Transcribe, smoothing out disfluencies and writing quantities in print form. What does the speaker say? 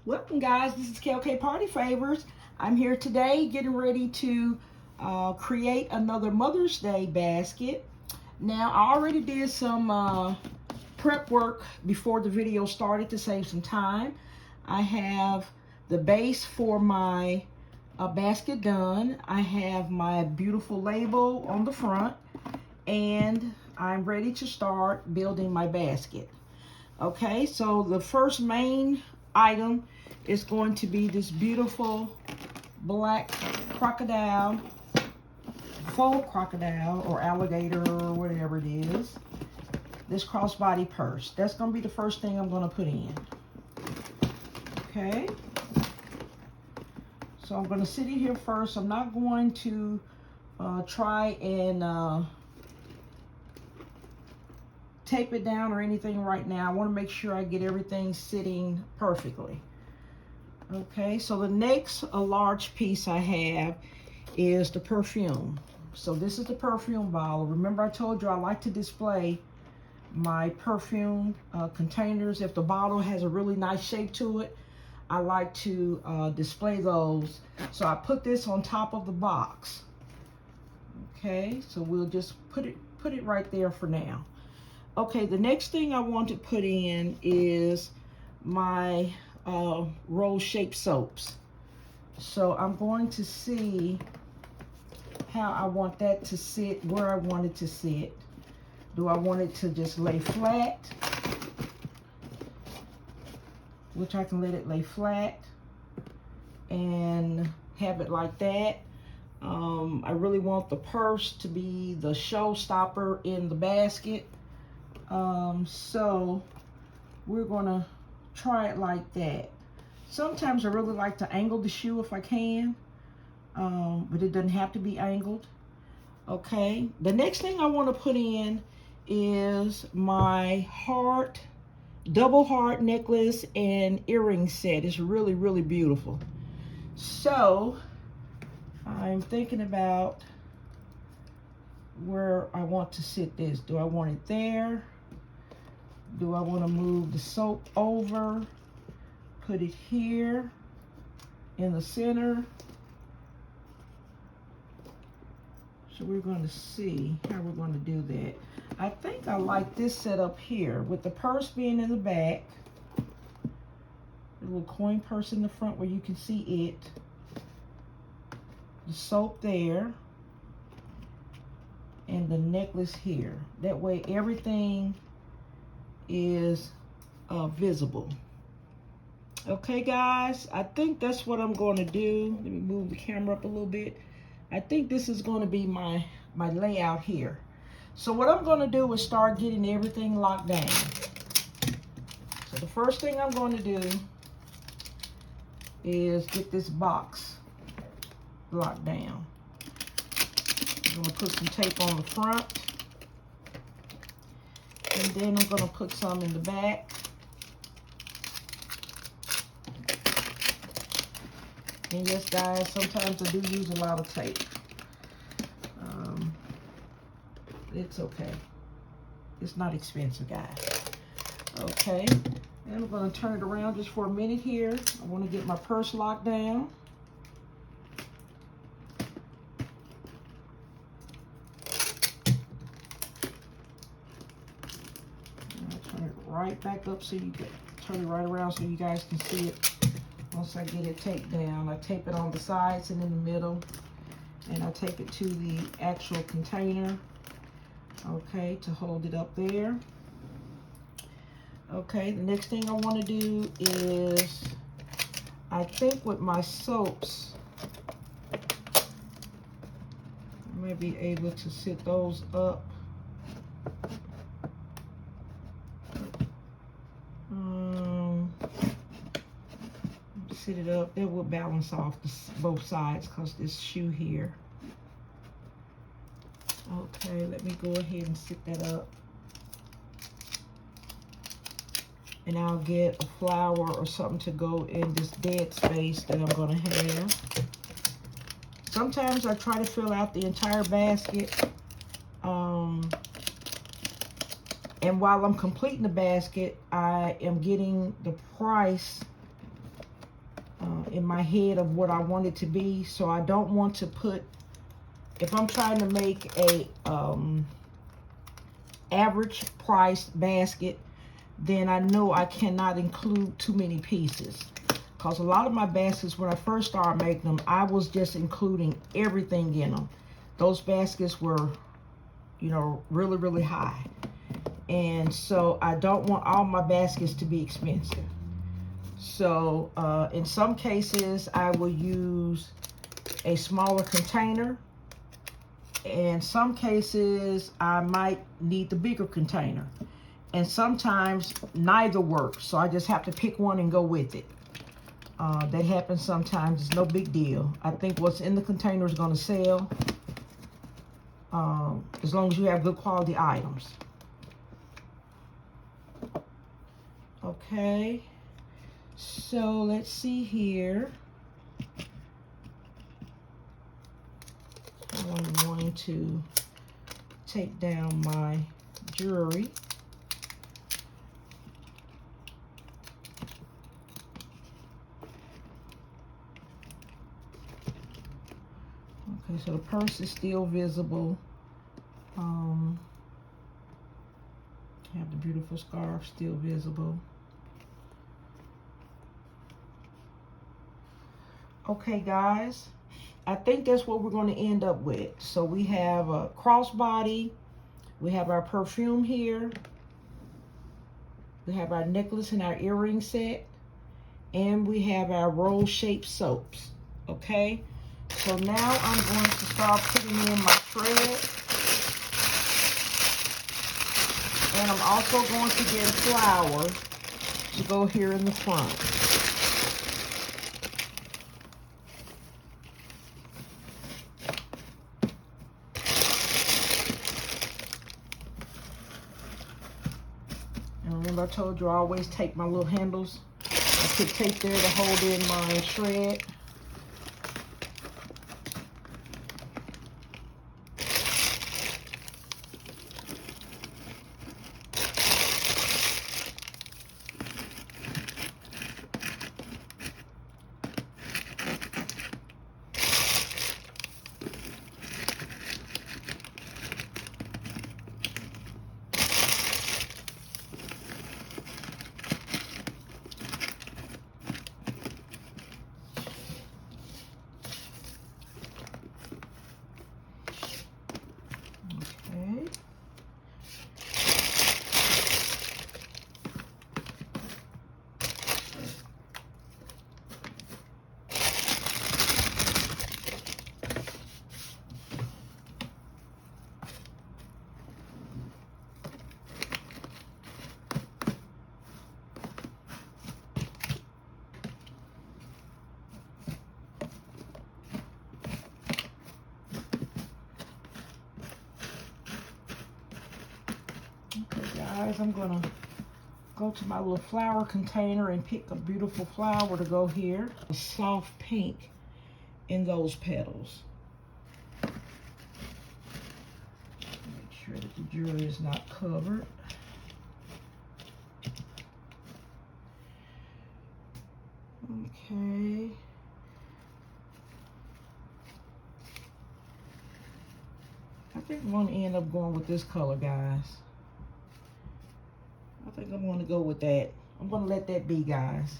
Welcome, guys. This is KLK Party Favors. I'm here today getting ready to create another Mother's Day basket. Now, I already did some prep work before the video started to save some time. I have the base for my basket done. I have my beautiful label on the front, and I'm ready to start building my basket. Okay, so the first main item is going to be this beautiful black crocodile, faux crocodile or alligator or whatever it is. This crossbody purse. That's going to be the first thing I'm going to put in. Okay. So I'm going to sit it here first. I'm not going to try and tape it down or anything right now. I want to make sure I get everything sitting perfectly. Okay, so the next large piece I have is the perfume. So this is the perfume bottle. Remember I told you I like to display my perfume containers. If the bottle has a really nice shape to it, I like to display those. So I put this on top of the box. Okay, so we'll just put it right there for now. Okay, the next thing I want to put in is my roll-shaped soaps. So I'm going to see how I want that to sit, where I want it to sit. Do I want it to just lay flat? Which I can let it lay flat and have it like that. I really want the purse to be the showstopper in the basket. So we're gonna try it like that. Sometimes I really like to angle the shoe if I can, but it doesn't have to be angled. Okay, the next thing I want to put in is my double heart necklace and earring set. It's really, really beautiful. So I'm thinking about where I want to sit this. Do I want it there? Do I want to move the soap over? Put it here in the center. So we're going to see how we're going to do that. I think I like this setup here with the purse being in the back. A little coin purse in the front where you can see it. The soap there. And the necklace here. That way everything is visible. Okay, guys, I think that's what I'm going to do. Let me move the camera up a little bit. I think this is going to be my layout here. So what I'm going to do is start getting everything locked down. So the first thing I'm going to do is get this box locked down. I'm going to put some tape on the front. And then I'm going to put some in the back. And yes, guys, sometimes I do use a lot of tape. It's okay. It's not expensive, guys. Okay. And I'm going to turn it around just for a minute here. I want to get my purse locked down. Turn it right back up so you can turn it right around so you guys can see it. Once I get it taped down, I tape it on the sides and in the middle, and I take it to the actual container, okay, to hold it up there. Okay, the next thing I want to do is, I think with my soaps, I may be able to sit those up. Sit it up. It will balance off both sides because this shoe here. Okay, let me go ahead and sit that up. And I'll get a flower or something to go in this dead space that I'm going to have. Sometimes I try to fill out the entire basket. And while I'm completing the basket, I am getting the price in my head of what I want it to be. So I don't want to put, if I'm trying to make a average price basket, then I know I cannot include too many pieces. Because a lot of my baskets, when I first started making them, I was just including everything in them. Those baskets were, you know, really, really high. And so I don't want all my baskets to be expensive. So in some cases, I will use a smaller container. In some cases, I might need the bigger container. And sometimes neither works. So I just have to pick one and go with it. That happens sometimes. It's no big deal. I think what's in the container is going to sell. As long as you have good quality items. Okay. So let's see here. I'm going to take down my jewelry. Okay, so the purse is still visible. Have the beautiful scarf still visible. Okay, guys, I think that's what we're going to end up with. So we have a crossbody, we have our perfume here, we have our necklace and our earring set, and we have our roll-shaped soaps. Okay, so now I'm going to start putting in my thread. And I'm also going to get a flower to go here in the front. And remember I told you I always take my little handles. I put tape there to hold in my shred. Guys, I'm gonna go to my little flower container and pick a beautiful flower to go here. A soft pink in those petals. Make sure that the jewelry is not covered. Okay. I think I'm gonna end up going with this color, guys. I think I'm going to go with that. I'm going to let that be, guys.